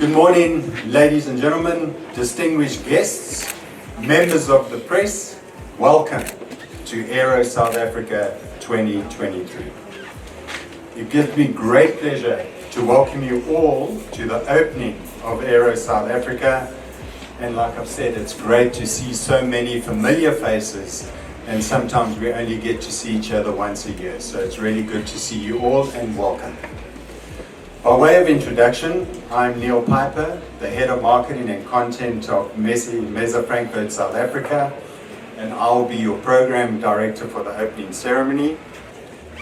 Good morning, ladies and gentlemen, distinguished guests, members of the press. Welcome to AERO South Africa 2023. It gives me great pleasure to welcome you all to the opening of AERO South Africa. And like I've said, it's great to see so many familiar faces, and sometimes we only get to see each other once a year. So it's really good to see you all and welcome. By way of introduction, I'm Neil Piper, the Head of Marketing and Content of Mesa Frankfurt, South Africa, and I'll be your Program Director for the opening ceremony.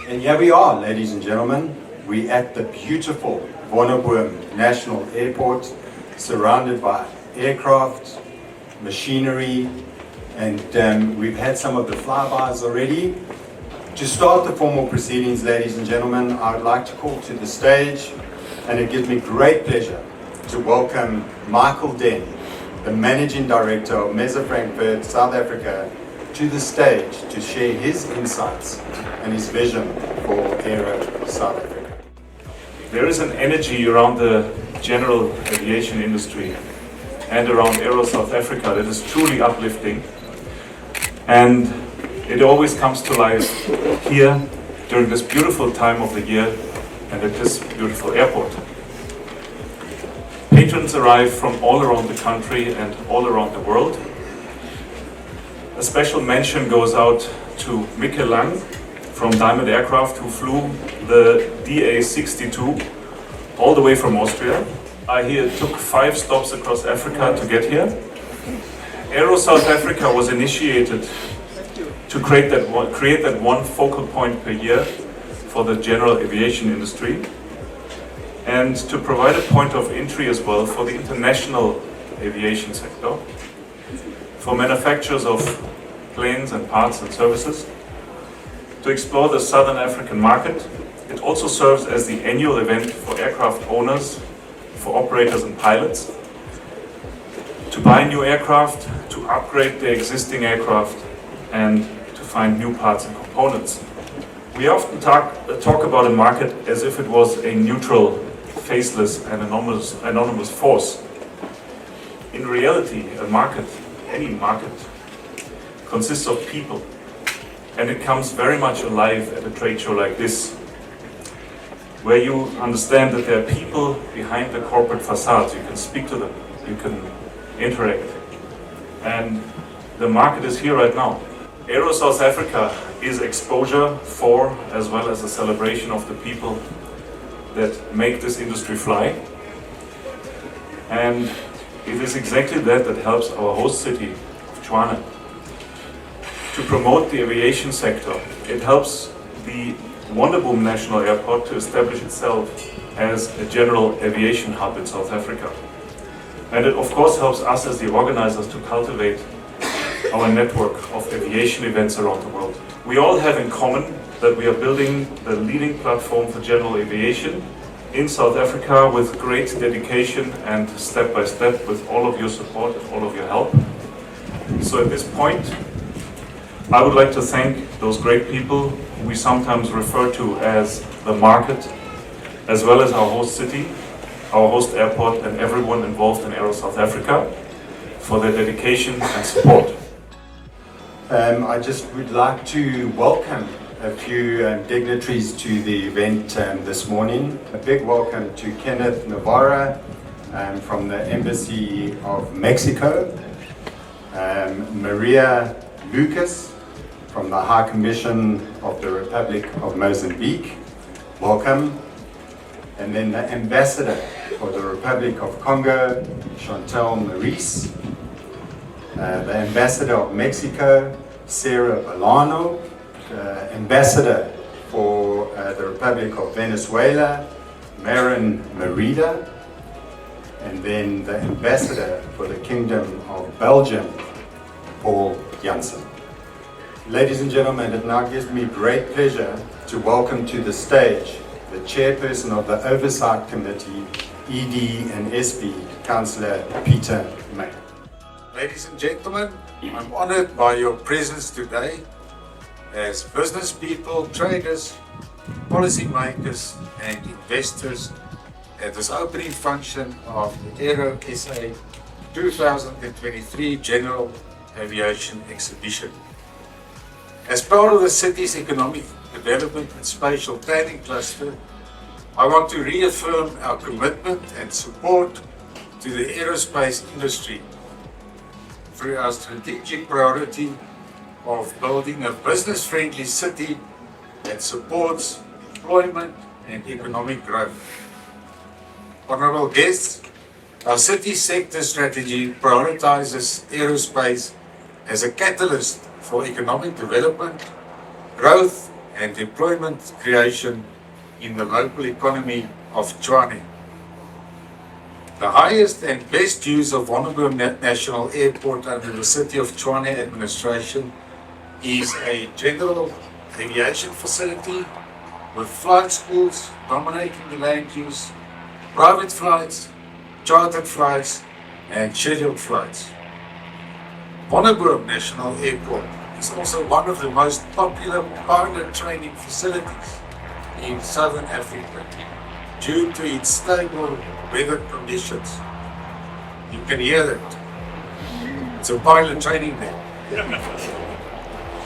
And here we are, ladies and gentlemen. We're at the beautiful Wonderboom National Airport, surrounded by aircraft, machinery, and we've had some of the flybys already. To start the formal proceedings, ladies and gentlemen, I would like to call to the stage, and it gives me great pleasure to welcome Michael Den, the Managing Director of Mesa Frankfurt, South Africa, to the stage to share his insights and his vision for AERO South Africa. There is an energy around the general aviation industry and around AERO South Africa that is truly uplifting, and it always comes to life here during this beautiful time of the year and at this beautiful airport. Patrons arrive from all around the country and all around the world. A special mention goes out to Mikkel Lang from Diamond Aircraft, who flew the DA62 all the way from Austria. I hear it took 5 stops across Africa to get here. AERO South Africa was initiated to create that one focal point per year for the general aviation industry, and to provide a point of entry as well for the international aviation sector, for manufacturers of planes and parts and services, to explore the Southern African market. It also serves as the annual event for aircraft owners, for operators and pilots, to buy new aircraft, to upgrade their existing aircraft, and to find new parts and components. We often talk about a market as if it was a neutral, faceless and anonymous force. In reality, a market, any market, consists of people, and it comes very much alive at a trade show like this, where you understand that there are people behind the corporate facades. You can speak to them, you can interact, and the market is here right now. AERO South Africa is exposure for, as well as a celebration of the people that make this industry fly. And it is exactly that helps our host city of Tshwane to promote the aviation sector. It helps the Wonderboom National Airport to establish itself as a general aviation hub in South Africa. And it of course helps us as the organizers to cultivate our network of aviation events around the world. We all have in common that we are building the leading platform for general aviation in South Africa with great dedication and step by step with all of your support and all of your help. So at this point, I would like to thank those great people who we sometimes refer to as the market, as well as our host city, our host airport, and everyone involved in AERO South Africa for their dedication and support. I just would like to welcome a few dignitaries to the event this morning. A big welcome to Kenneth Navarra from the Embassy of Mexico, Maria Lucas from the High Commission of the Republic of Mozambique, welcome. And then the Ambassador for the Republic of Congo, Chantal Maurice, the Ambassador of Mexico, Sarah Bolano, Ambassador for the Republic of Venezuela, Marin Merida, and then the Ambassador for the Kingdom of Belgium, Paul Janssen. Ladies and gentlemen, it now gives me great pleasure to welcome to the stage the Chairperson of the Oversight Committee, ED and SP, Councillor Peter May. Ladies and gentlemen, I'm honored by your presence today as business people, traders, policy makers and investors at this opening function of the AERO SA 2023 General Aviation Exhibition. As part of the city's economic development and spatial planning cluster, I want to reaffirm our commitment and support to the aerospace industry through our strategic priority of building a business-friendly city that supports employment and economic growth. Honourable guests, our city sector strategy prioritizes aerospace as a catalyst for economic development, growth and employment creation in the local economy of Tshwane. The highest and best use of Wonderboom National Airport under the City of Tshwane administration is a general aviation facility with flight schools dominating the land use, private flights, chartered flights and scheduled flights. Wonderboom National Airport is also one of the most popular pilot training facilities in Southern Africa due to its stable weather conditions. You can hear it. It's a pilot training there.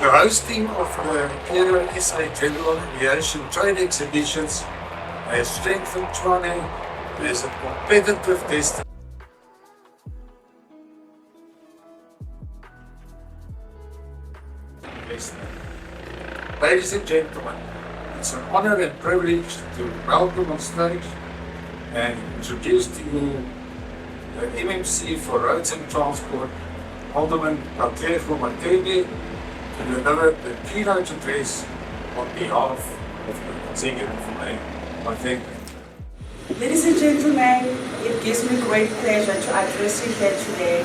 The hosting of the AERO SA General Aviation Trade Exhibitions has strengthened Tshwane as a competitive destination. Ladies and gentlemen, it's an honor and privilege to welcome on stage and introduce to you the MMC for Roads and Transport, Alderman Patlego Matebe, to deliver the keynote address on behalf of the executive committee. I thank you. Ladies and gentlemen, it gives me great pleasure to address you here today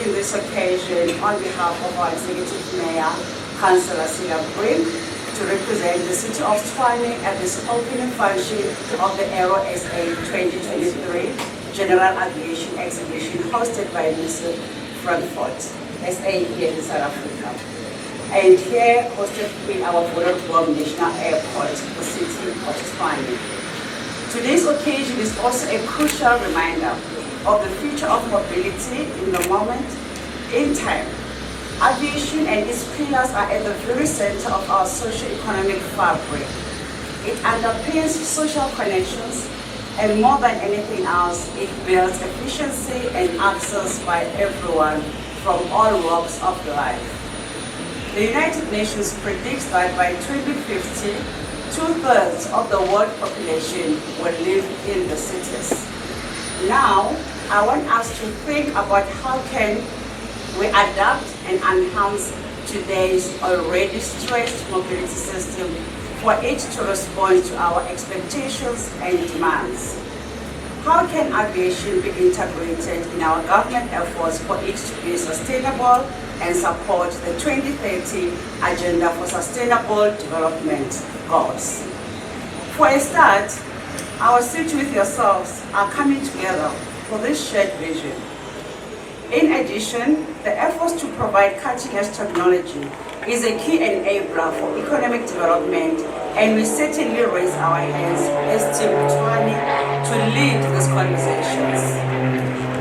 in this occasion on behalf of our Executive Mayor, Councillor Sila Brink, to represent the City of Tshwane at this opening function of the AERO SA 2023 General Aviation Exhibition hosted by Mr. Frankfurt, SA here in South Africa. And here hosted in our Wonderboom National Airport, the city of Tshwane. Today's occasion is also a crucial reminder of the future of mobility in the moment, in time. Aviation and its pillars are at the very center of our socio-economic fabric. It underpins social connections, and more than anything else, it builds efficiency and access by everyone from all walks of life. The United Nations predicts that by 2050, 2/3 of the world population will live in the cities. Now, I want us to think about how can we adapt and enhance today's already stressed mobility system for it to respond to our expectations and demands. How can aviation be integrated in our government efforts for it to be sustainable and support the 2030 Agenda for Sustainable Development Goals? For a start, our city with yourselves are coming together for this shared vision. In addition, the efforts to provide cutting-edge technology is a key enabler for economic development, and we certainly raise our hands as Team Tshwane to lead these conversations.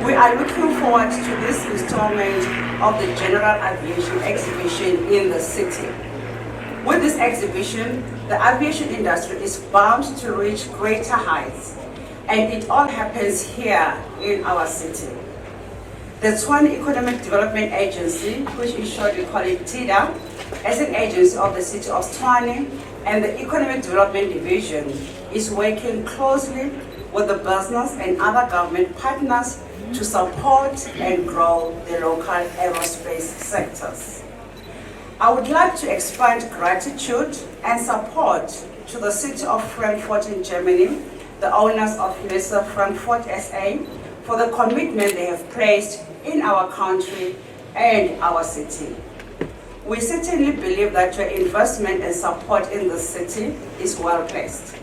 We are looking forward to this installment of the General Aviation Exhibition in the city. With this exhibition, the aviation industry is bound to reach greater heights, and it all happens here in our city. The Tshwane Economic Development Agency, which in short we call it TIDA, as an agency of the City of Tshwane, and the Economic Development Division is working closely with the business and other government partners to support and grow the local aerospace sectors. I would like to expand gratitude and support to the City of Frankfurt in Germany, the owners of Mr. Frankfurt SA, for the commitment they have placed in our country and our city. We certainly believe that your investment and support in the city is well placed,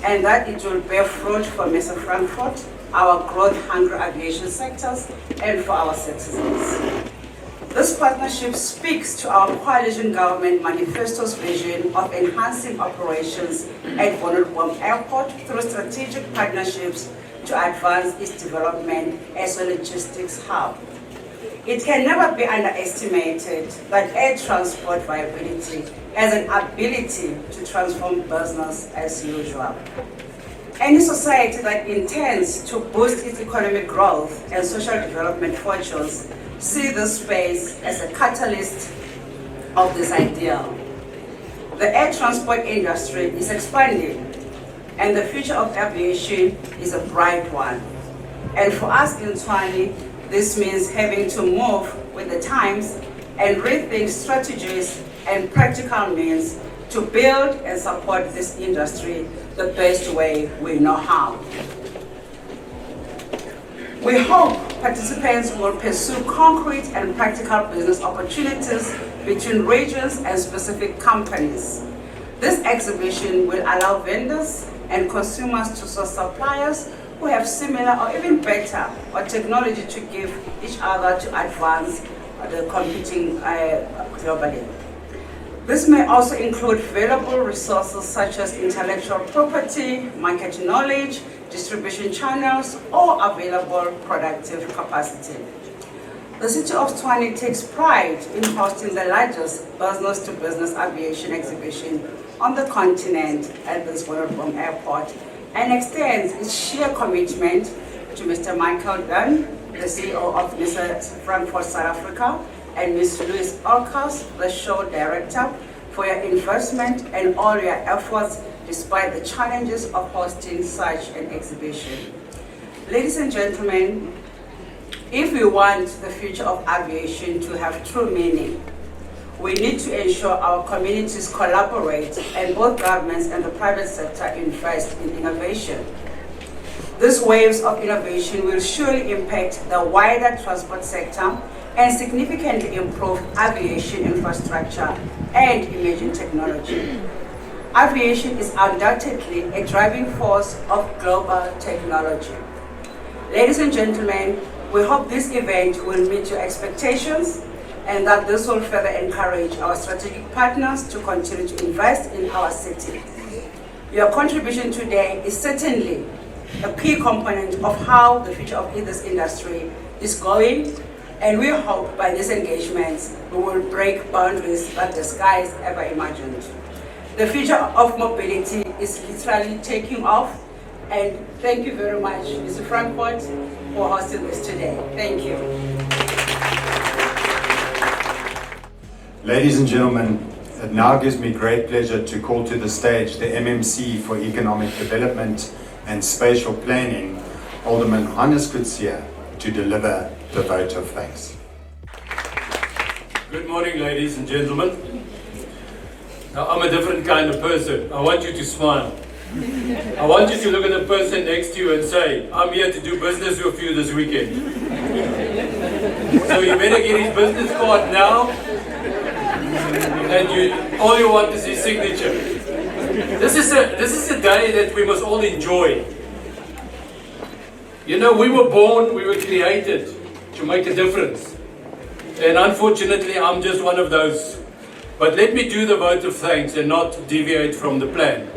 and that it will bear fruit for Mr. Frankfurt, our growth-hungry aviation sectors, and for our citizens. This partnership speaks to our coalition government manifesto's vision of enhancing operations at Wonderboom Airport through strategic partnerships to advance its development as a logistics hub. It can never be underestimated that air transport viability has an ability to transform business as usual. Any society that intends to boost its economic growth and social development fortunes see this space as a catalyst of this ideal. The air transport industry is expanding, and the future of aviation is a bright one. And for us in Tshwane, this means having to move with the times and rethink strategies and practical means to build and support this industry the best way we know how. We hope participants will pursue concrete and practical business opportunities between regions and specific companies. This exhibition will allow vendors and consumers to source suppliers who have similar or even better or technology to give each other to advance the competing globally. This may also include valuable resources such as intellectual property, market knowledge, distribution channels, or available productive capacity. The City of Tshwane takes pride in hosting the largest business-to-business aviation exhibition on the continent at this Wonderboom Airport, and extends its sheer commitment to Mr. Michael Dunn, the CEO of Mr. Frankfurt South Africa, and Ms. Louise Olkers, the show director, for your investment and all your efforts despite the challenges of hosting such an exhibition. Ladies and gentlemen, if we want the future of aviation to have true meaning, we need to ensure our communities collaborate and both governments and the private sector invest in innovation. These waves of innovation will surely impact the wider transport sector and significantly improve aviation infrastructure and emerging technology. Aviation is undoubtedly a driving force of global technology. Ladies and gentlemen, we hope this event will meet your expectations and that this will further encourage our strategic partners to continue to invest in our city. Your contribution today is certainly a key component of how the future of this industry is going, and we hope by these engagements we will break boundaries that the skies ever imagined. The future of mobility is literally taking off, and thank you very much, Mr. Frankfurt, for hosting this today. Thank you. Ladies and gentlemen, it now gives me great pleasure to call to the stage the MMC for Economic Development and Spatial Planning, Alderman Hannes Kutsia, to deliver the vote of thanks. Good morning, ladies and gentlemen. Now, I'm a different kind of person. I want you to smile. I want you to look at the person next to you and say, I'm here to do business with you this weekend. So you better get his business card now, and all you want is his signature. This is a day that we must all enjoy. You know, we were born, we were created to make a difference. And unfortunately, I'm just one of those. But let me do the vote of thanks and not deviate from the plan.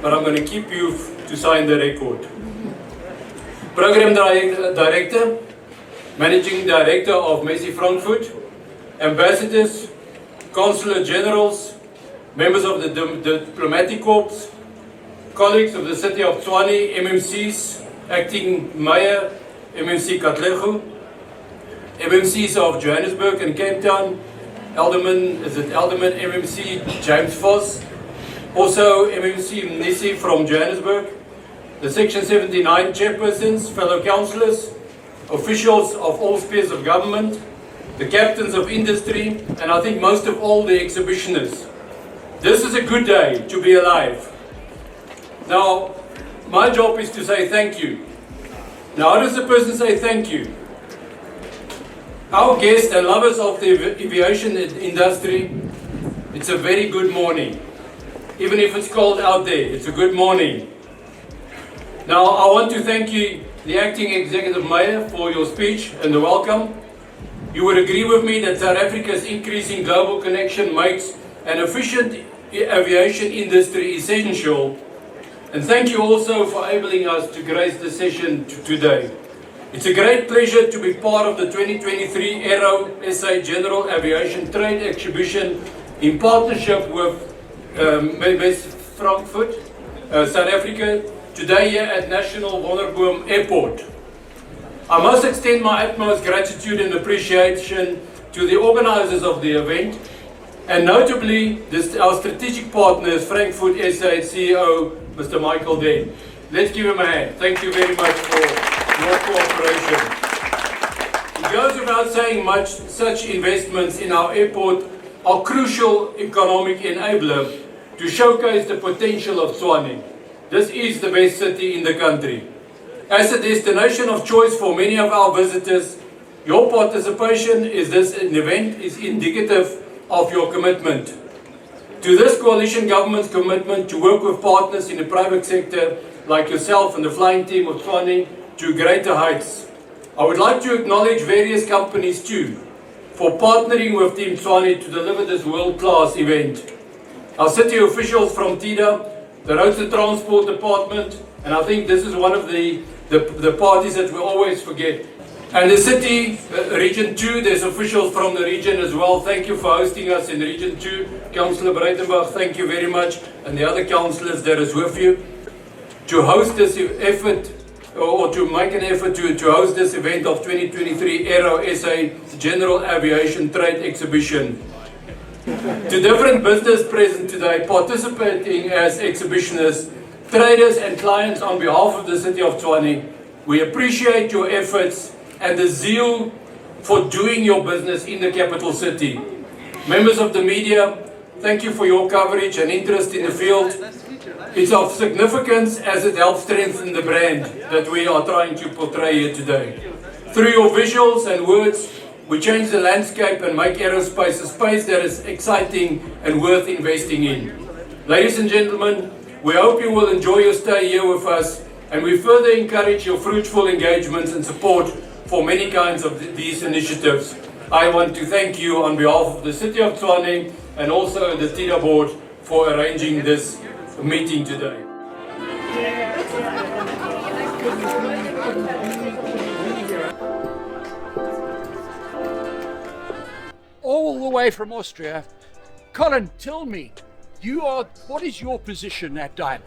But I'm going to keep you to sign the record. Program Director, Managing Director of Messi Frankfurt, Ambassadors, Consular Generals, members of the Diplomatic Corps, colleagues of the City of Tshwane, MMCs, Acting Mayor, MMC Katlego, MMCs of Johannesburg and Cape Town, Alderman MMC James Voss, also MMC Mnisi from Johannesburg, the Section 79 chairpersons, fellow councillors, officials of all spheres of government, the captains of industry, and I think most of all the exhibitioners. This is a good day to be alive. Now, my job is to say thank you. Now, how does the person say thank you? Our guests and lovers of the aviation industry, it's a very good morning. Even if it's cold out there, it's a good morning. Now, I want to thank you, the Acting Executive Mayor, for your speech and the welcome. You would agree with me that South Africa's increasing global connection makes an efficient aviation industry essential And thank you also for enabling us to grace the session today. It's a great pleasure to be part of the 2023 AERO SA General Aviation Trade Exhibition in partnership with West Frankfurt, South Africa, today here at National Wonderboom Airport. I must extend my utmost gratitude and appreciation to the organizers of the event, and notably our strategic partners, Frankfurt SA CEO, Mr. Michael Den. Let's give him a hand. Thank you very much for your cooperation. It goes without saying much, such investments in our airport are crucial economic enabler to showcase the potential of Tshwane. This is the best city in the country. As a destination of choice for many of our visitors, your participation in this event is indicative of your commitment. To this coalition government's commitment to work with partners in the private sector like yourself and the flying team of Tshwane to greater heights. I would like to acknowledge various companies too for partnering with Team Tshwane to deliver this world-class event. Our city officials from TIDA, the Roads and Transport Department, and I think this is one of the parties that we always forget. And the city, Region 2, there's officials from the region as well. Thank you for hosting us in Region 2. Councillor Breitenbach, thank you very much. And the other councillors that is with you. To host this effort, or to make an effort to host this event of 2023 AERO SA General Aviation Trade Exhibition. To different business present today, participating as exhibitionists, traders and clients on behalf of the City of Tshwane, we appreciate your efforts and the zeal for doing your business in the capital city. Members of the media, thank you for your coverage and interest in the field. It's of significance as it helps strengthen the brand that we are trying to portray here today. Through your visuals and words, we change the landscape and make aerospace a space that is exciting and worth investing in. Ladies and gentlemen, we hope you will enjoy your stay here with us, and we further encourage your fruitful engagements and support for many kinds of these initiatives. I want to thank you on behalf of the City of Tshwane and also the TIDA board for arranging this meeting today. All the way from Austria. Colin, tell me, what is your position at Diamond?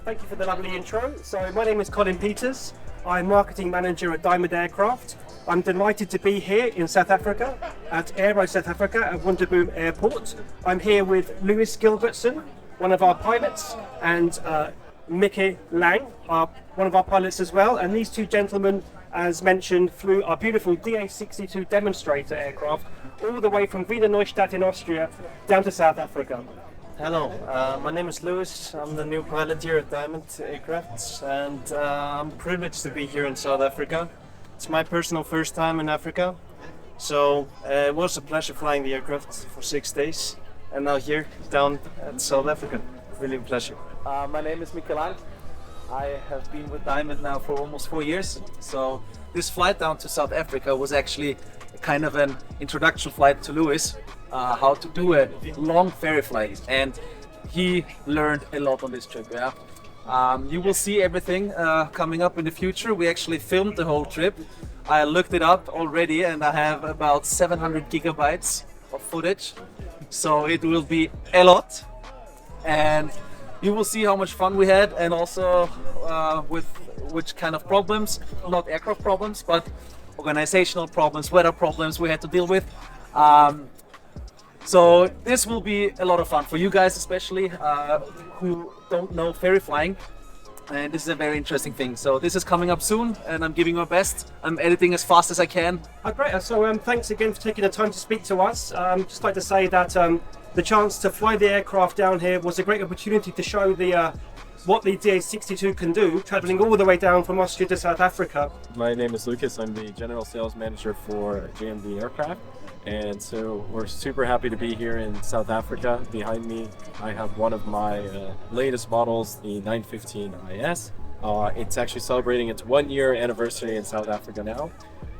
Thank you for the lovely intro. So my name is Colin Peters. I'm Marketing Manager at Diamond Aircraft. I'm delighted to be here in South Africa at AERO South Africa at Wonderboom Airport. I'm here with Lewis Gilbertson, one of our pilots, and Mickey Lang, one of our pilots as well. And these two gentlemen, as mentioned, flew our beautiful DA62 demonstrator aircraft all the way from Wiener Neustadt in Austria down to South Africa. Hello, my name is Lewis. I'm the new pilot here at Diamond Aircraft, and I'm privileged to be here in South Africa. It's my personal first time in Africa, so it was a pleasure flying the aircraft for 6 days, and now here down at South Africa. Really a pleasure. My name is Mickey Lang. I have been with Diamond now for almost 4 years, so this flight down to South Africa was actually kind of an introduction flight to Lewis. How to do a long ferry flight, and he learned a lot on this trip. Yeah, you will see everything coming up in the future. We actually filmed the whole trip. I looked it up already, and I have about 700 gigabytes of footage, so it will be a lot, and you will see how much fun we had, and also with which kind of problems, not aircraft problems, but organizational problems, weather problems we had to deal with. So this will be a lot of fun for you guys, especially who don't know ferry flying, and this is a very interesting thing. So this is coming up soon, and I'm giving my best. I'm editing as fast as I can. Great. So thanks again for taking the time to speak to us. Just like to say that the chance to fly the aircraft down here was a great opportunity to show what the DA62 can do, traveling all the way down from Austria to South Africa. My name is Lucas. I'm the General Sales Manager for JMD Aircraft. And so we're super happy to be here in South Africa. Behind me, I have one of my latest models, the 915 IS. It's actually celebrating its 1 year anniversary in South Africa now.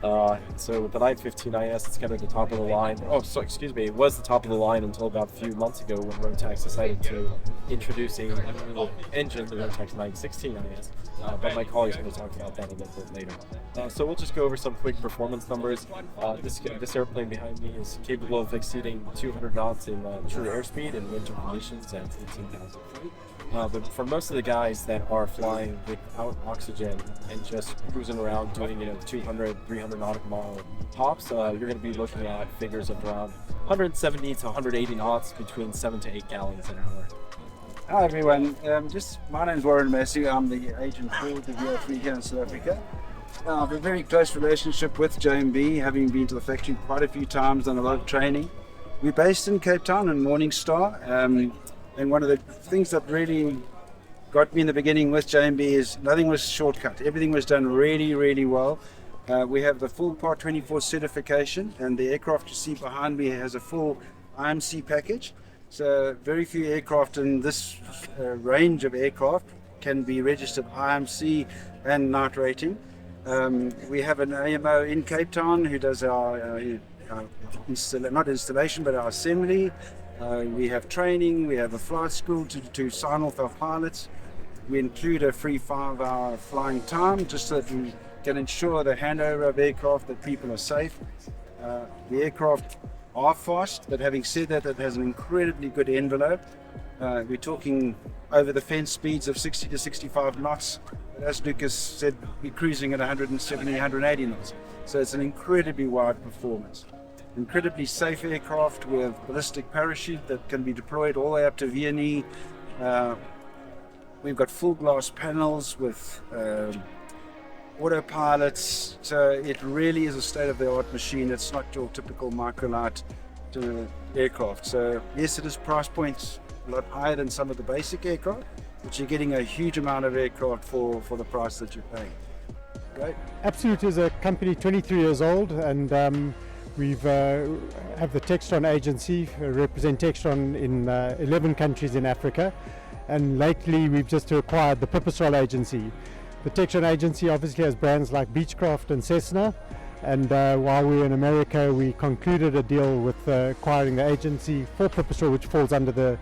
So with the 915 IS, it's kind of the top of the line. Oh, so excuse me, it was the top of the line until about a few months ago when Rotax decided to introduce a new engine, the Rotax 916 IS. But my colleague's going to talk about that a little bit later. So we'll just go over some quick performance numbers. This airplane behind me is capable of exceeding 200 knots in true airspeed in winter conditions at 18,000 feet. But for most of the guys that are flying without oxygen and just cruising around doing 200, 300 nautical mile tops, you're going to be looking at figures of around 170 to 180 knots, between 7 to 8 gallons an hour. Hi everyone, my name is Warren Massey. I'm the agent for the VR3 here in South Africa. I have a very close relationship with JMB, having been to the factory quite a few times, done a lot of training. We're based in Cape Town in Morningstar, and one of the things that really got me in the beginning with JMB is nothing was shortcut. Everything was done really, really well. We have the full Part 24 certification, and the aircraft you see behind me has a full IMC package. So very few aircraft in this range of aircraft can be registered IMC and night rating. We have an AMO in Cape Town who does our not installation but our assembly. We have training, we have a flight school to sign off our pilots. We include a free 5-hour flying time just so that we can ensure the handover of aircraft, that people are safe. The aircraft are fast, but having said that, it has an incredibly good envelope. We're talking over the fence speeds of 60 to 65 knots. As Lucas said, we're cruising at 170, 180 knots. So it's an incredibly wide performance. Incredibly safe aircraft with ballistic parachute that can be deployed all the way up to VNE. We've got full glass panels with autopilots, so it really is a state-of-the-art machine. It's not your typical microlight aircraft. So yes, it is price points a lot higher than some of the basic aircraft, but you're getting a huge amount of aircraft for the price that you're paying. Great. Absolute is a company 23 years old, and we've have the Textron agency, represent Textron in 11 countries in Africa, and lately we've just acquired the Pipistrel agency. The Textron agency obviously has brands like Beechcraft and Cessna, and while we were in America we concluded a deal with acquiring the agency for Pipistrel, which falls under the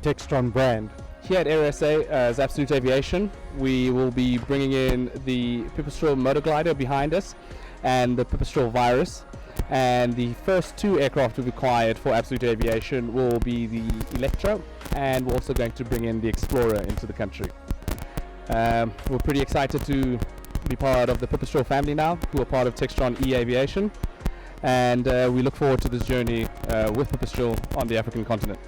Textron brand. Here at AERO SA as Absolute Aviation, we will be bringing in the Pipistrel motor glider behind us and the Pipistrel Virus, and the first two aircraft we've acquired for Absolute Aviation will be the Electro, and we're also going to bring in the Explorer into the country. We're pretty excited to be part of the Pipistrel family now, who are part of Textron E-Aviation, and we look forward to this journey with Pipistrel on the African continent.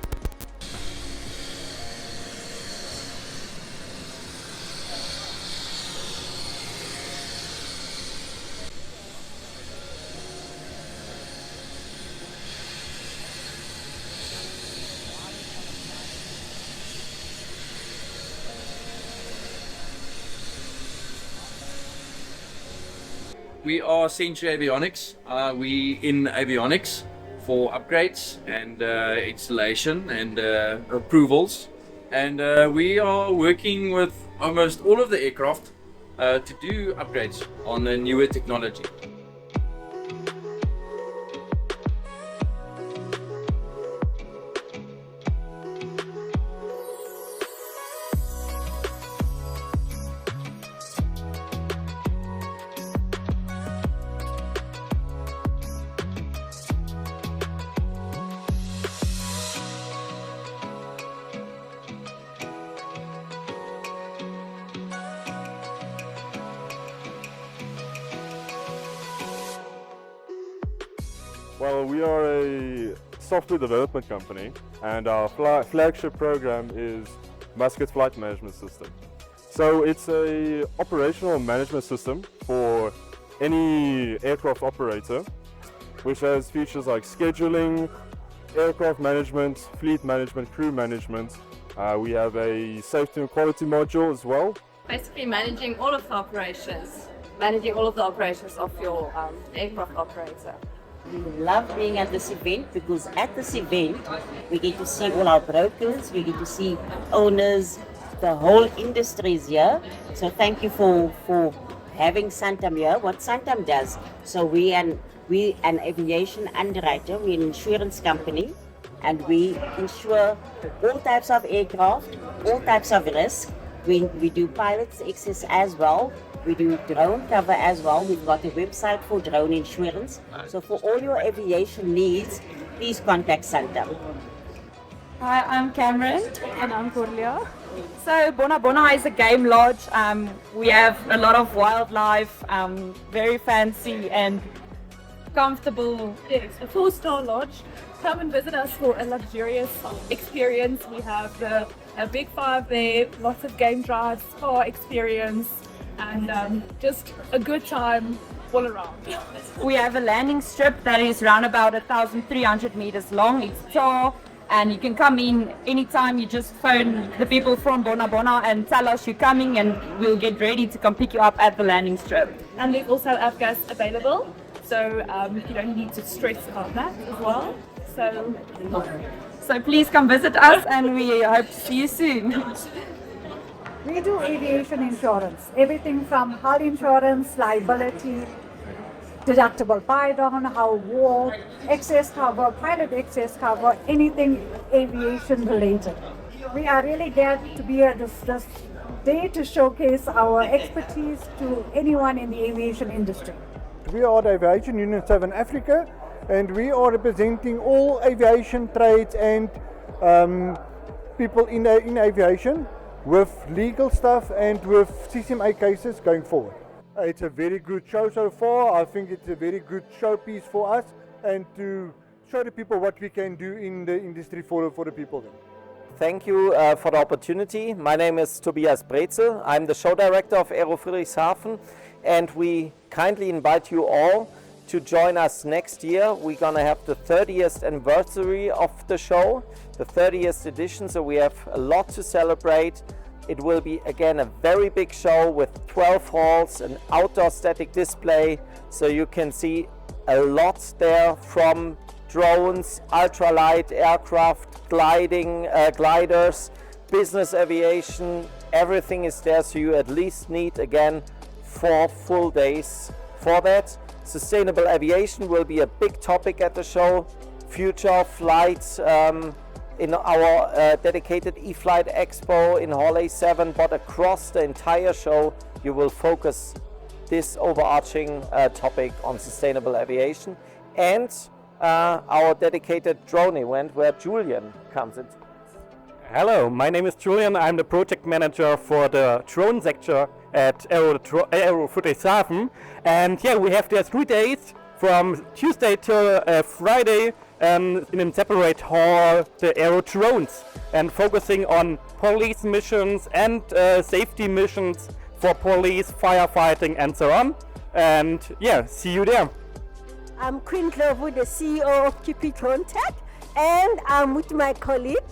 We are Century Avionics. We in avionics for upgrades and installation and approvals, and we are working with almost all of the aircraft to do upgrades on the newer technology. Well, we are a software development company, and our flagship program is Musket Flight Management System. So it's a operational management system for any aircraft operator, which has features like scheduling, aircraft management, fleet management, crew management. We have a safety and quality module as well. Basically managing all of the operations of your aircraft operator. We love being at this event because at this event we get to see all our brokers, we get to see owners, the whole industry is here. So thank you for having Santam here, what Santam does. So we an aviation underwriter, we're an insurance company, and we insure all types of aircraft, all types of risk. We do pilots access as well. We do drone cover as well. We've got a website for drone insurance. So for all your aviation needs, please contact Santam. Hi, I'm Cameron. And I'm Corlia. So Bona Bona is a game lodge. We have a lot of wildlife, very fancy and comfortable. Yes, a 4-star lodge. Come and visit us for a luxurious experience. We have a big 5 there, lots of game drives, spa experience, and just a good time all around. We have a landing strip that is around about 1,300 meters long. It's tall, and you can come in anytime. You just phone the people from Bona Bona and tell us you're coming, and we'll get ready to come pick you up at the landing strip. And there's also AFGAS available, so you don't need to stress about that as well. So please come visit us, and we hope to see you soon. We do aviation insurance, everything from hull insurance, liability, deductible buy-down, hull wall, excess cover, pilot excess cover, anything aviation related. We are really glad to be here this day to showcase our expertise to anyone in the aviation industry. We are the Aviation Union Southern Africa, and we are representing all aviation trades and people in aviation with legal stuff and with CCMA cases going forward. It's a very good show so far. I think it's a very good showpiece for us and to show the people what we can do in the industry for the people then. Thank you for the opportunity. My name is Tobias Brezel. I'm the show director of AERO Friedrichshafen, and we kindly invite you all to join us next year. We're gonna have the 30th anniversary of the show, the 30th edition, so we have a lot to celebrate. It will be again a very big show with 12 halls, an outdoor static display, so you can see a lot there, from drones, ultralight aircraft, gliders, business aviation, everything is there, so you at least need again 4 full days for that. Sustainable aviation will be a big topic at the show. Future flights in our dedicated e-flight expo in Hall A7, but across the entire show you will focus this overarching topic on sustainable aviation, and our dedicated drone event where Julian comes in. Hello, my name is Julian. I'm the project manager for the drone sector at AERO Friedrichshafen. And yeah, we have there 3 days from Tuesday till Friday in a separate hall, the AERO drones, and focusing on police missions and safety missions for police, firefighting and so on. And yeah, see you there. I'm Queen Clovo, the CEO of QP Drone Tech, and I'm with my colleague.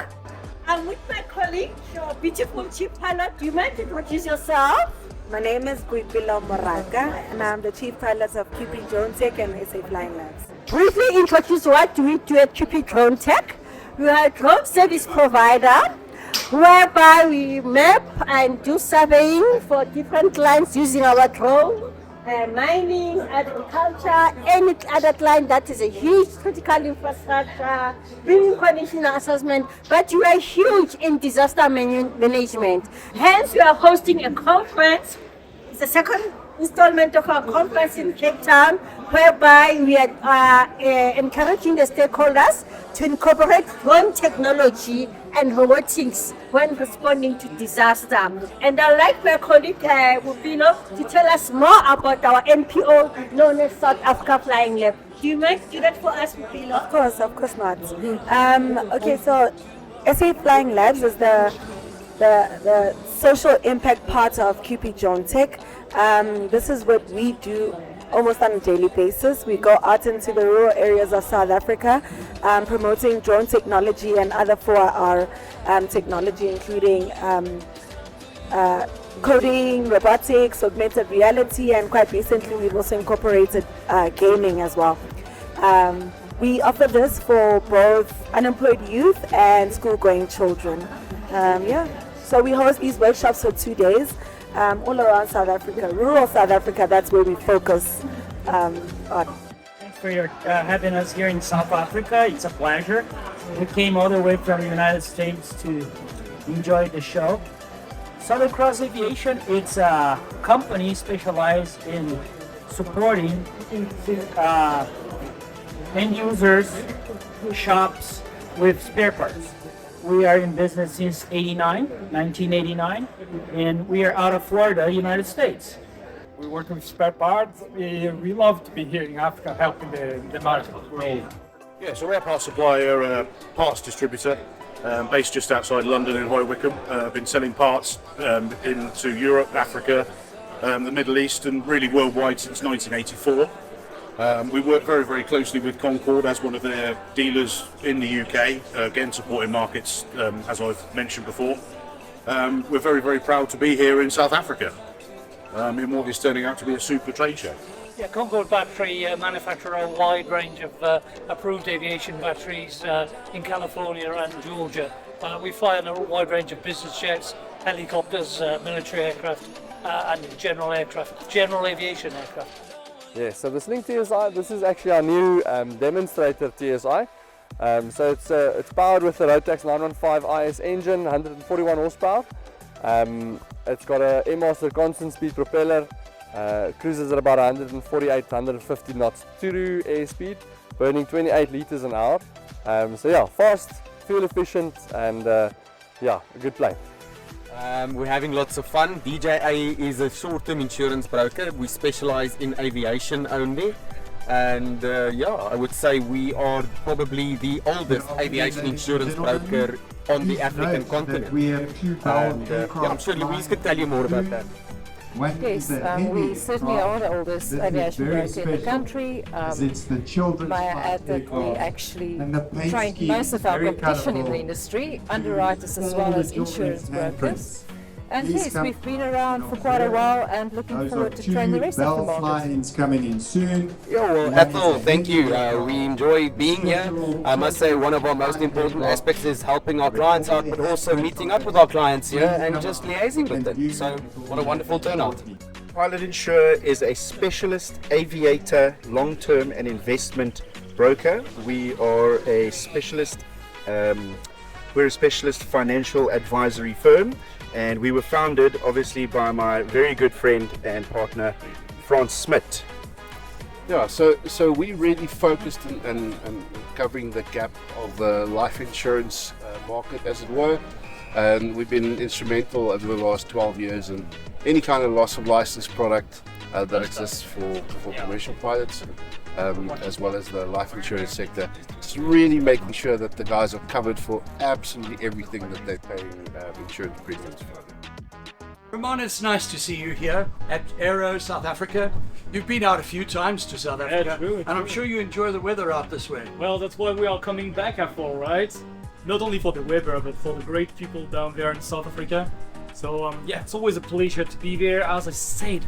Your beautiful chief pilot. Do you mind to introduce yourself? My name is Guipila Moraga, and I'm the chief pilot of QP Drone Tech and SA Flying Labs. Briefly introduce what we do at QP Drone Tech. We are a drone service provider whereby we map and do surveying for different clients using our drone. Mining, agriculture, any other client that is a huge critical infrastructure, building condition assessment, but you are huge in disaster management. Hence, we are hosting a conference. It's the second installment of our conference in Cape Town, whereby we are encouraging the stakeholders to incorporate drone technology and robotics when responding to disaster. And I'd like my colleague Wupilo to tell us more about our NPO known as South Africa Flying Lab. Do you mind to do that for us, Wupilo? Of course not. Okay, so SA Flying Labs is the social impact part of QP Drone Tech. This is what we do almost on a daily basis. We go out into the rural areas of South Africa, promoting drone technology and other 4R technology, including coding, robotics, augmented reality, and quite recently we've also incorporated gaming as well. We offer this for both unemployed youth and school-going children. So we host these workshops for 2 days. all around South Africa, rural South Africa. That's where we focus on. Thanks for your having us here in South Africa. It's a pleasure. We came all the way from the United States to enjoy the show. Southern Cross Aviation, it's a company specialized in supporting end users, shops with spare parts. We are in business since 1989, and we are out of Florida, United States. We work with spare parts. We love to be here in Africa helping the market grow. Yeah, so we're a parts supplier, parts distributor, based just outside London in High Wycombe. Been selling parts into Europe, Africa, the Middle East, and really worldwide since 1984. We work very, very closely with Concord as one of their dealers in the UK, again supporting markets, as I've mentioned before. We're very, very proud to be here in South Africa, in what is turning out to be a super trade show. Yeah, Concord Battery manufacture a wide range of approved aviation batteries in California and Georgia. We fly on a wide range of business jets, helicopters, military aircraft, and general aviation aircraft. Yeah, so the Sling TSI, this is actually our new demonstrator TSI. So it's powered with the Rotax 915 IS engine, 141 horsepower. It's got a Airmaster constant speed propeller, cruises at about 148, 150 knots true airspeed, burning 28 liters an hour. So yeah, fast, fuel efficient, and yeah, a good plane. We're having lots of fun. DJA is a short-term insurance broker. We specialize in aviation only. And yeah, I would say we are probably the oldest aviation insurance broker on the African continent. And yeah, I'm sure Louise could tell you more about that. Yes, we certainly are the oldest aviation broker in the country. May I add that we actually train most of our competition in the industry, underwriters as well as insurance brokers. And yes, we've been around for quite a while and looking forward to train the rest of the market. Fly-ins coming in soon. Yeah, well, Ethel, thank you. We enjoy being here. I must say one of our most important aspects is helping our clients out, but also meeting up with our clients here and just liaising with them. So, what a wonderful turnout. Pilot Insure is a specialist aviator, long-term and investment broker. We are a specialist. We're a specialist financial advisory firm, and we were founded obviously by my very good friend and partner Franz Smit. Yeah, so we really focused on covering the gap of the life insurance market, as it were, and we've been instrumental over the last 12 years in any kind of loss of license product that exists for commercial pilots, as well as the life insurance sector. It's really making sure that the guys are covered for absolutely everything that they're paying insurance premiums for. Ramon, it's nice to see you here at AERO South Africa. You've been out a few times to South Africa, and I'm sure you enjoy the weather out this way. Well, that's why we are coming back after all, right? Not only for the weather, but for the great people down there in South Africa. So yeah, it's always a pleasure to be there. As I said,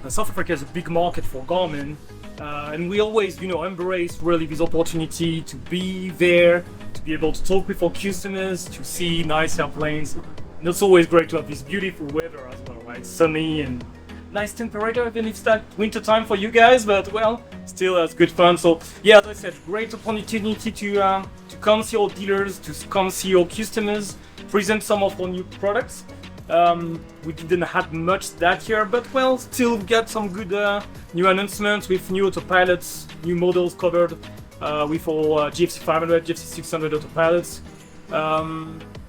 South Africa is a big market for Garmin, and we always, embrace really this opportunity to be there, to be able to talk with our customers, to see nice airplanes. And it's always great to have this beautiful weather as well, right? Sunny and nice temperature, even if it's that winter time for you guys, but well, still it's good fun. So yeah, as I said, great opportunity to come see our dealers, to come see our customers, present some of our new products. We didn't have much that year, but well, still got some good new announcements with new autopilots, new models covered with our GFC 500, GFC 600 autopilots.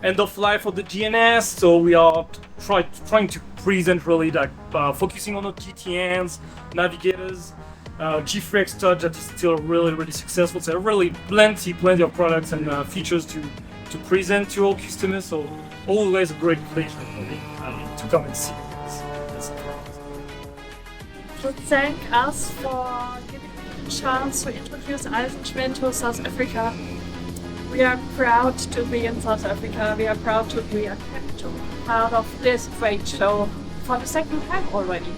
End of life for the GNS, so we are trying to present really like focusing on the GTNs, navigators, G-Frex Touch that is still really successful. So really plenty of products and features to present to our customers. So always a great pleasure for me to come and see this product. To thank us for giving me the chance to introduce Eisenschmidt to South Africa. We are proud to be in South Africa. We are proud to be a part of this trade show for the second time already.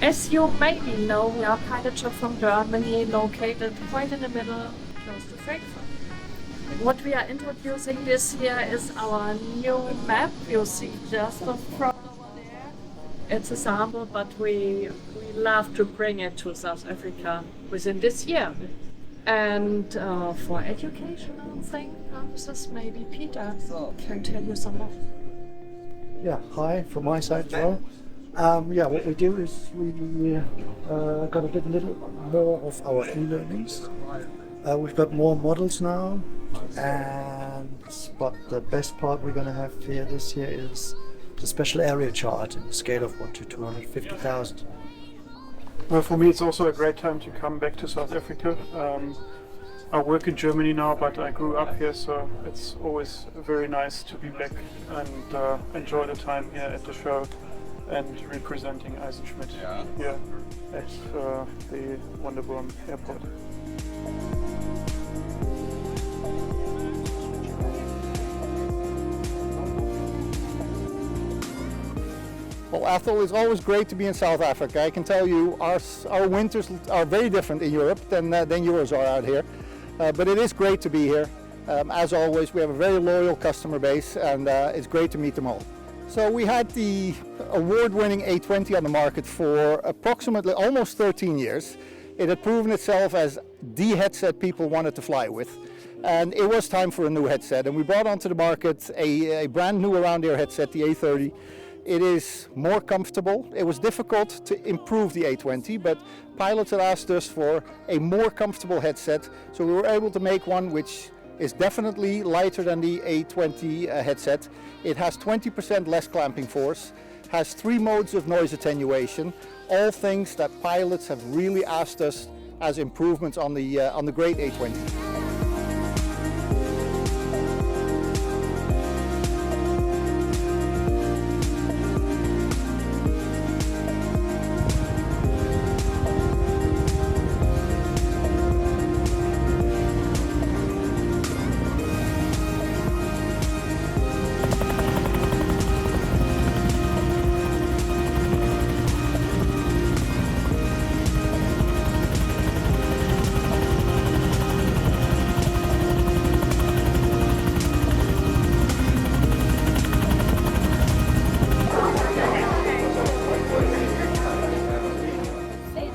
As you maybe know, we are pilot shop from Germany, located right in the middle, close to Frankfurt. What we are introducing this year is our new map. You see just the front over there. it's a sample, but we love to bring it to South Africa within this year. And for educational purposes, maybe Peter can tell you some more. Yeah, hi from my side as well. Yeah, what we do is we got a little more of our e-learnings. We've got more models now, but the best part we're going to have here this year is the special area chart in the scale of 1 to 250,000. Well, for me it's also a great time to come back to South Africa. I work in Germany now, but I grew up here, so it's always very nice to be back and enjoy the time here at the show and representing Eisenschmidt here at the Wonderboom Airport. Well, Ethel, it's always great to be in South Africa. I can tell you our winters are very different in Europe than yours are out here. But it is great to be here. As always, we have a very loyal customer base, and it's great to meet them all. So we had the award-winning A20 on the market for approximately almost 13 years. It had proven itself as the headset people wanted to fly with. And it was time for a new headset, and we brought onto the market a brand new around-ear headset, the A30. It is more comfortable. It was difficult to improve the A20, but pilots had asked us for a more comfortable headset, so we were able to make one which is definitely lighter than the A20 headset. It has 20% less clamping force, has 3 modes of noise attenuation, all things that pilots have really asked us as improvements on the great A20.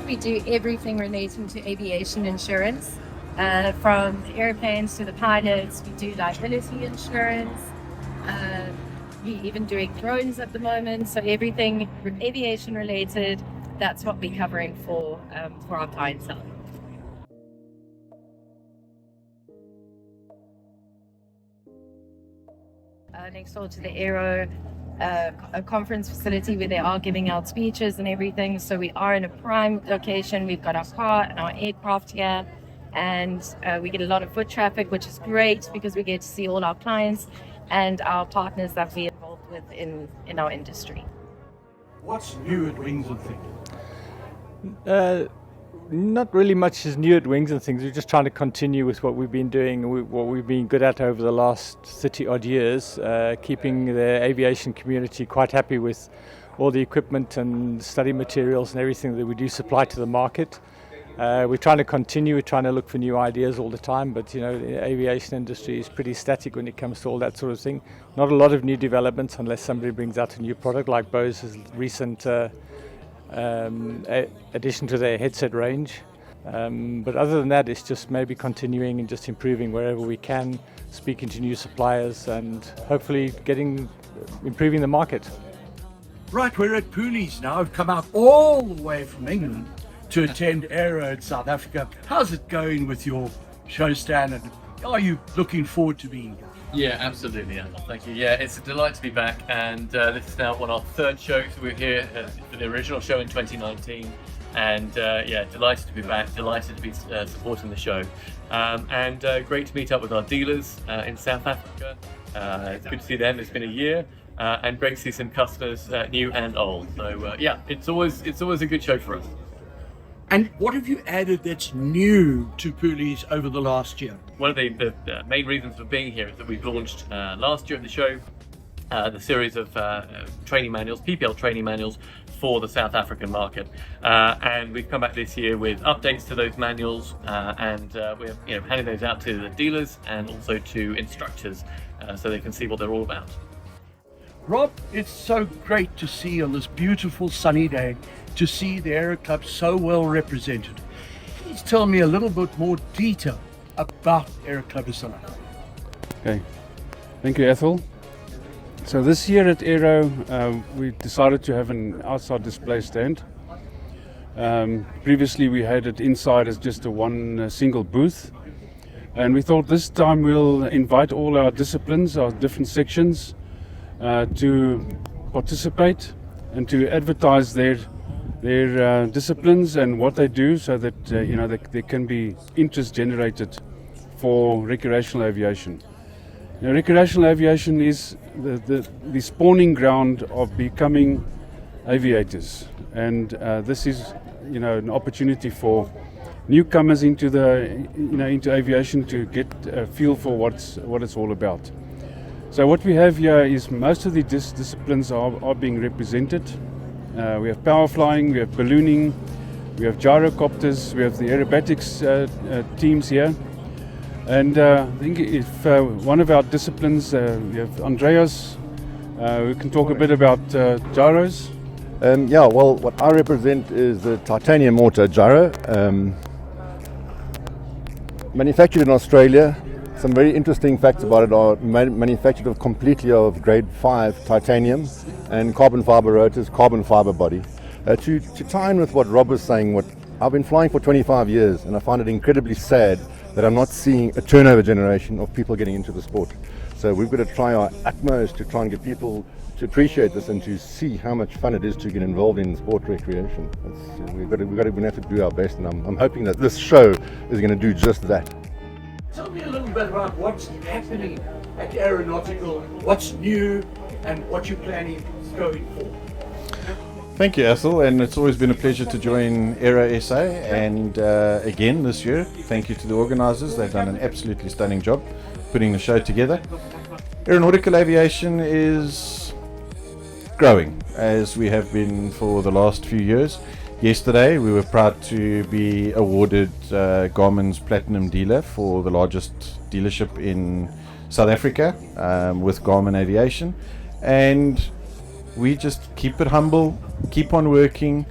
We do everything relating to aviation insurance, from the airplanes to the pilots. We do liability insurance. We're even doing drones at the moment. So everything aviation related, that's what we're covering for our clientele. Next door to the AERO, a conference facility where they are giving out speeches and everything. So we are in a prime location. We've got our car and our aircraft here, and we get a lot of foot traffic, which is great because we get to see all our clients and our partners that we're involved with in our industry. What's new at Wings and Things? Not really much is new at Wings and Things. We're just trying to continue with what we've been doing, what we've been good at over the last 30 odd years, keeping the aviation community quite happy with all the equipment and study materials and everything that we do supply to the market. We're trying to continue, we're trying to look for new ideas all the time, but you know, the aviation industry is pretty static when it comes to all that sort of thing. Not a lot of new developments unless somebody brings out a new product like Bose's recent addition to their headset range. But other than that, it's just maybe continuing and just improving wherever we can, speaking to new suppliers and hopefully improving the market. Right, we're at Pooley's now. I've come out all the way from England to attend AERO in South Africa. How's it going with your show stand, and are you looking forward to being here? Yeah, absolutely, Anna. Thank you. Yeah, it's a delight to be back, and this is now on our 3rd show. So we're here for the original show in 2019, and yeah, delighted to be back, delighted to be supporting the show, and great to meet up with our dealers in South Africa. It's good to see them. It's been a year, and great to see some customers, new and old. So yeah, it's always a good show for us. And what have you added that's new to Pooley's over the last year? One of the main reasons for being here is that we've launched last year at the show the series of training manuals, PPL training manuals for the South African market, and we've come back this year with updates to those manuals, and we're handing those out to the dealers and also to instructors so they can see what they're all about. Rob, it's so great to see on this beautiful sunny day, to see the Aero Club so well represented. Please tell me a little bit more detail about Aero Club South Africa. Okay, thank you, Ethel. So this year at Aero, we decided to have an outside display stand. Previously we had it inside as just a one single booth, and we thought this time we'll invite all our disciplines, our different sections, to participate and to advertise their disciplines and what they do, so that there can be interest generated for recreational aviation. Now, recreational aviation is the spawning ground of becoming aviators, and this is an opportunity for newcomers into into aviation to get a feel for what it's all about. So what we have here is most of the disciplines are being represented. We have power flying, we have ballooning, we have gyrocopters, we have the aerobatics teams here. And I think if one of our disciplines, we have Andreas, who can talk a bit about gyros. Yeah, well, what I represent is the titanium motor gyro, manufactured in Australia. Some very interesting facts about it are manufactured completely of grade 5 titanium and carbon fiber rotors, carbon fiber body. To tie in with what Rob was saying, I've been flying for 25 years and I find it incredibly sad that I'm not seeing a turnover generation of people getting into the sport. So we've got to try our utmost to try and get people to appreciate this and to see how much fun it is to get involved in sport recreation. We're going to have to do our best, and I'm hoping that this show is going to do just that. Tell me a little bit about what's happening at Aeronautical, what's new, and what you're planning going forward. Thank you, Ethel, and it's always been a pleasure to join Aero SA, and again this year, thank you to the organisers. They've done an absolutely stunning job putting the show together. Aeronautical aviation is growing, as we have been for the last few years. Yesterday we were proud to be awarded Garmin's Platinum Dealer for the largest dealership in South Africa with Garmin Aviation, and we just keep it humble, keep on working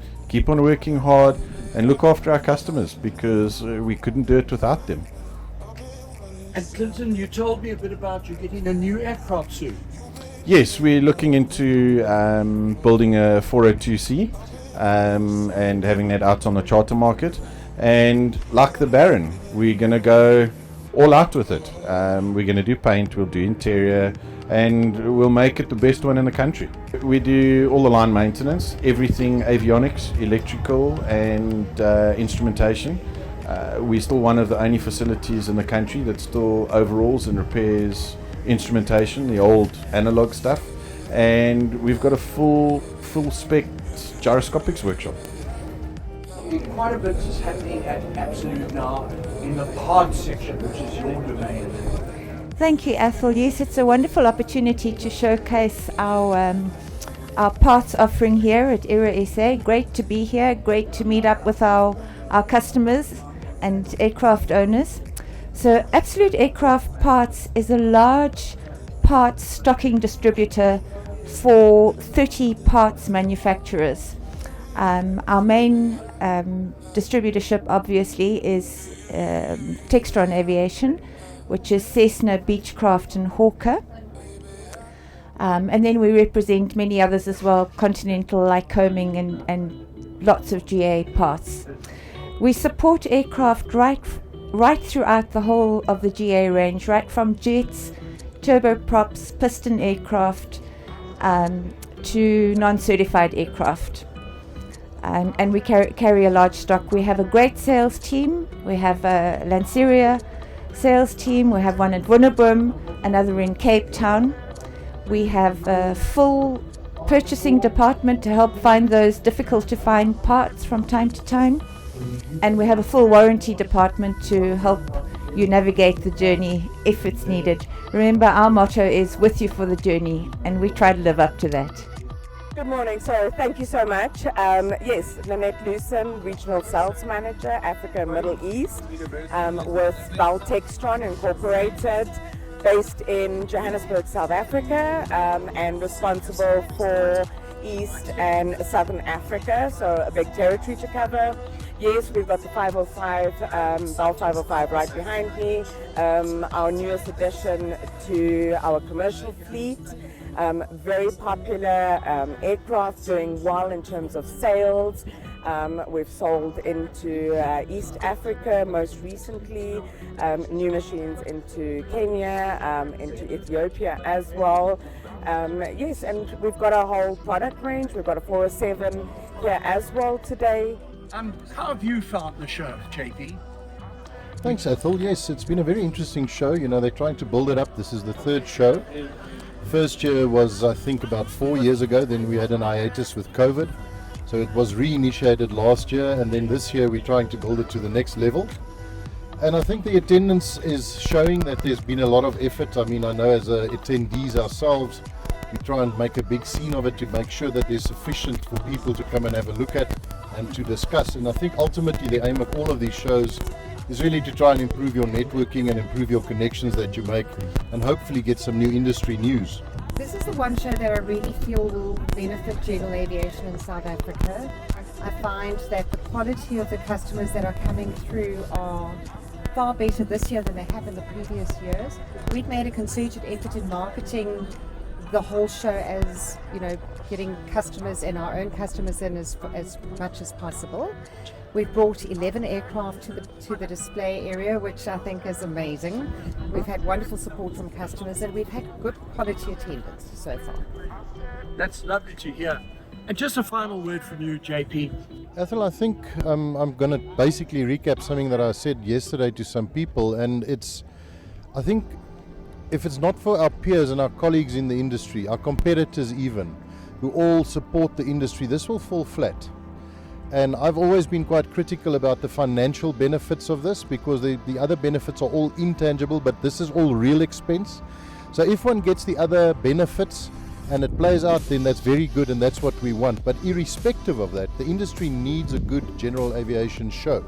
hard, and look after our customers, because we couldn't do it without them. And Clinton, you told me a bit about you getting a new aircraft soon. Yes, we're looking into building a 402C and having that out on the charter market. And like the Baron, we're going to go all out with it. We're going to do paint, we'll do interior, and we'll make it the best one in the country. We do all the line maintenance, everything avionics, electrical, and instrumentation. We're still one of the only facilities in the country that still overhauls and repairs instrumentation, the old analog stuff, and we've got a full spec gyroscopics workshop. Quite a bit is happening at Absolute now in the parts section, which is your domain. Thank you, Ethel. Yes, it's a wonderful opportunity to showcase our parts offering here at Aero SA. Great to be here, great to meet up with our customers and aircraft owners. So Absolute Aircraft Parts is a large parts stocking distributor for 30 parts manufacturers. Our main distributorship obviously is Textron Aviation, which is Cessna, Beechcraft and Hawker. And then we represent many others as well, Continental, Lycoming and lots of GA parts. We support aircraft right throughout the whole of the GA range, right from jets, turboprops, piston aircraft, to non-certified aircraft. And we carry a large stock. We have a great sales team. We have a Lanceria sales team. We have one at Wonderboom, another in Cape Town. We have a full purchasing department to help find those difficult to find parts from time to time. And we have a full warranty department to help you navigate the journey if it's needed. Remember, our motto is with you for the journey, and we try to live up to that. Good morning, so thank you so much. Yes, Lynette Lucen, Regional Sales Manager, Africa and Middle East, with Bell Textron Incorporated. based in Johannesburg, South Africa, and responsible for East and Southern Africa, so a big territory to cover. Yes, we've got the 505, Bell 505 right behind me, our newest addition to our commercial fleet. Very popular aircraft, doing well in terms of sales. We've sold into East Africa most recently, new machines into Kenya, into Ethiopia as well. Yes, and we've got our whole product range. We've got a 407 here as well today. How have you found the show, JP? Thanks, Ethel. Yes, it's been a very interesting show. You know, they're trying to build it up. This is the third show. First year was, I think, about 4 years ago. Then we had an hiatus with COVID. So it was reinitiated last year, and then this year we're trying to build it to the next level. And I think the attendance is showing that there's been a lot of effort. I mean, I know as attendees ourselves, we try and make a big scene of it to make sure that there's sufficient for people to come and have a look at and to discuss. And I think ultimately the aim of all of these shows is really to try and improve your networking and improve your connections that you make, and hopefully get some new industry news. This is the one show that I really feel will benefit general aviation in South Africa. I find that the quality of the customers that are coming through are far better this year than they have in the previous years. We've made a concerted effort in marketing the whole show as, you know, getting customers and our own customers in as much as possible. We've brought 11 aircraft to the display area, which I think is amazing. We've had wonderful support from customers, and we've had good quality attendance so far. That's lovely to hear. And just a final word from you, JP. Ethel, I think I'm going to basically recap something that I said yesterday to some people, and I think if it's not for our peers and our colleagues in the industry, our competitors even, who all support the industry, this will fall flat. And I've always been quite critical about the financial benefits of this, because the other benefits are all intangible, but this is all real expense. So if one gets the other benefits and it plays out, then that's very good, and that's what we want. But irrespective of that, the industry needs a good general aviation show.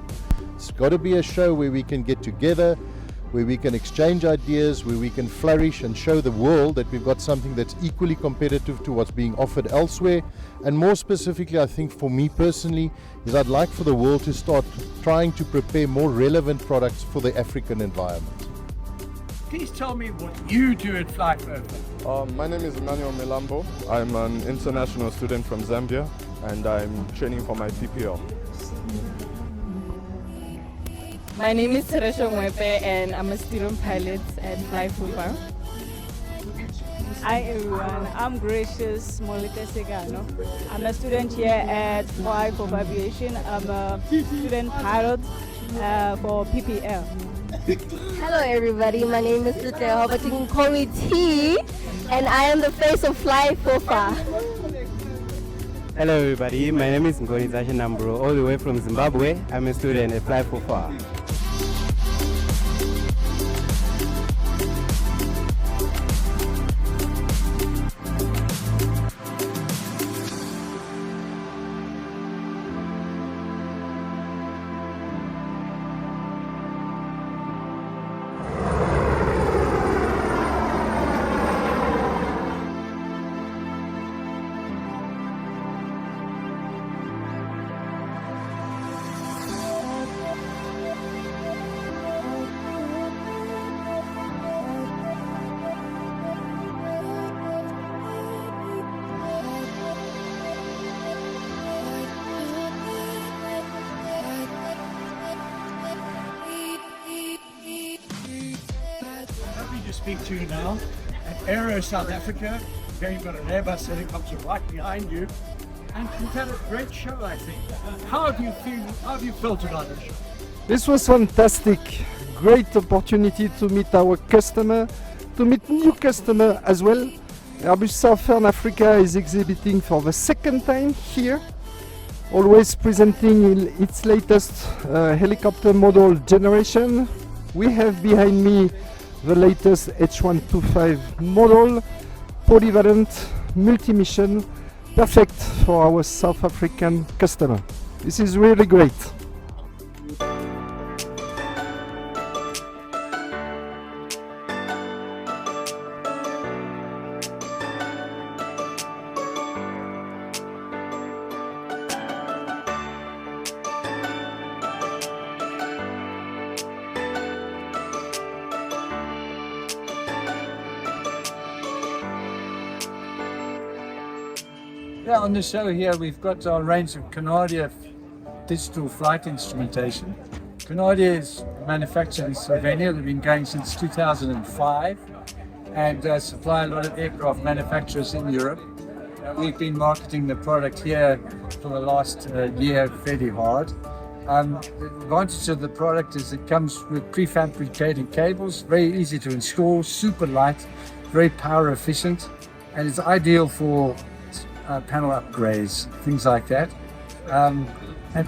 It's got to be a show where we can get together, where we can exchange ideas, where we can flourish and show the world that we've got something that's equally competitive to what's being offered elsewhere. And more specifically, I think for me personally, is I'd like for the world to start trying to prepare more relevant products for the African environment. Please tell me what you do at FlyFurther. My name is Emmanuel Melambo. I'm an international student from Zambia, and I'm training for my PPL. My name is Teresha Mwepe, and I'm a student pilot at FlyFurther. Hi everyone, I'm Gracious Molite Segano. I'm a student here at FlyFurther Aviation. I'm a student pilot for PPL. Hello everybody, my name is Lutel, but you can call me T, and I am the face of FlyFurther. Hello everybody, my name is Ngoni Zashinambro, all the way from Zimbabwe. I'm a student at FlyFurther. Speak to you now at AERO South Africa. There you've got an Airbus helicopter right behind you, and you've had a great show, I think. How have you felt about the show? This was fantastic. Great opportunity to meet our customer, to meet new customer as well. Airbus Southern Africa is exhibiting for the second time here, always presenting its latest helicopter model generation. We have behind me the latest H125 model, polyvalent, multi-mission, perfect for our South African customer. This is really great. Yeah, on the show here we've got our range of Canadian digital flight instrumentation. Canadian is manufactured in Slovenia. They've been going since 2005 and supply a lot of aircraft manufacturers in Europe. We've been marketing the product here for the last year fairly hard. The advantage of the product is it comes with prefabricated cables, very easy to install, super light, very power efficient, and it's ideal for panel upgrades, things like that. And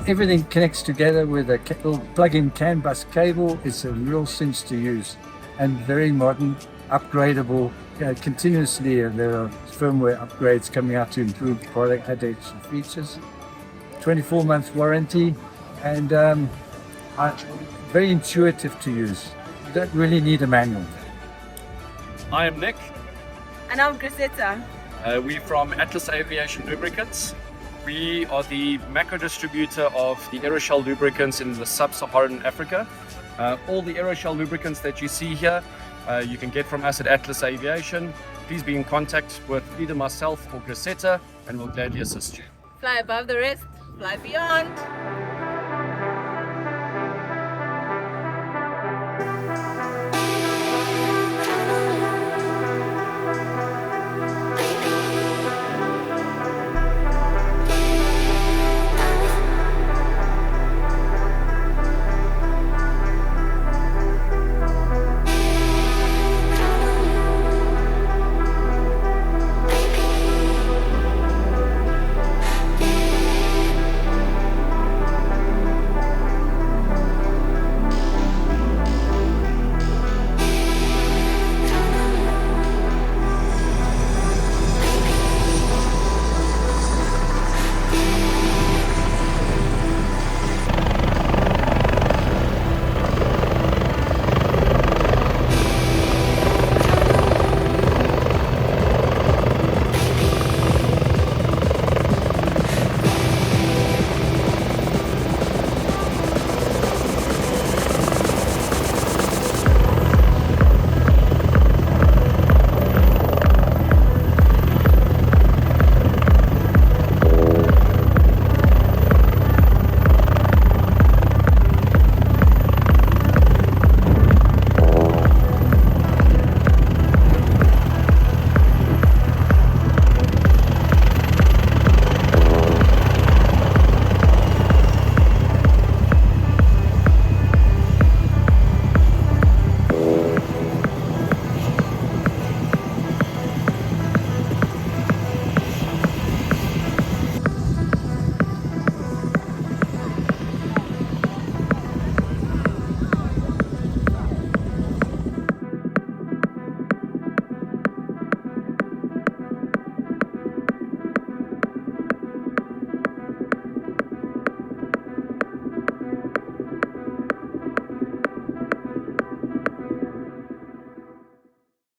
everything connects together with a little plug-in CAN bus cable. It's a real cinch to use and very modern, upgradable. Continuously there are firmware upgrades coming out to improve the product, add extra features. 24-month warranty and very intuitive to use. You don't really need a manual. I am Nick. And I'm Grisetta. We're from Atlas Aviation Lubricants. We are the macro distributor of the aeroshell lubricants in the sub-Saharan Africa. All the aeroshell lubricants that you see here, you can get from us at Atlas Aviation. Please be in contact with either myself or Grisetta and we'll gladly assist you. Fly above the rest, fly beyond.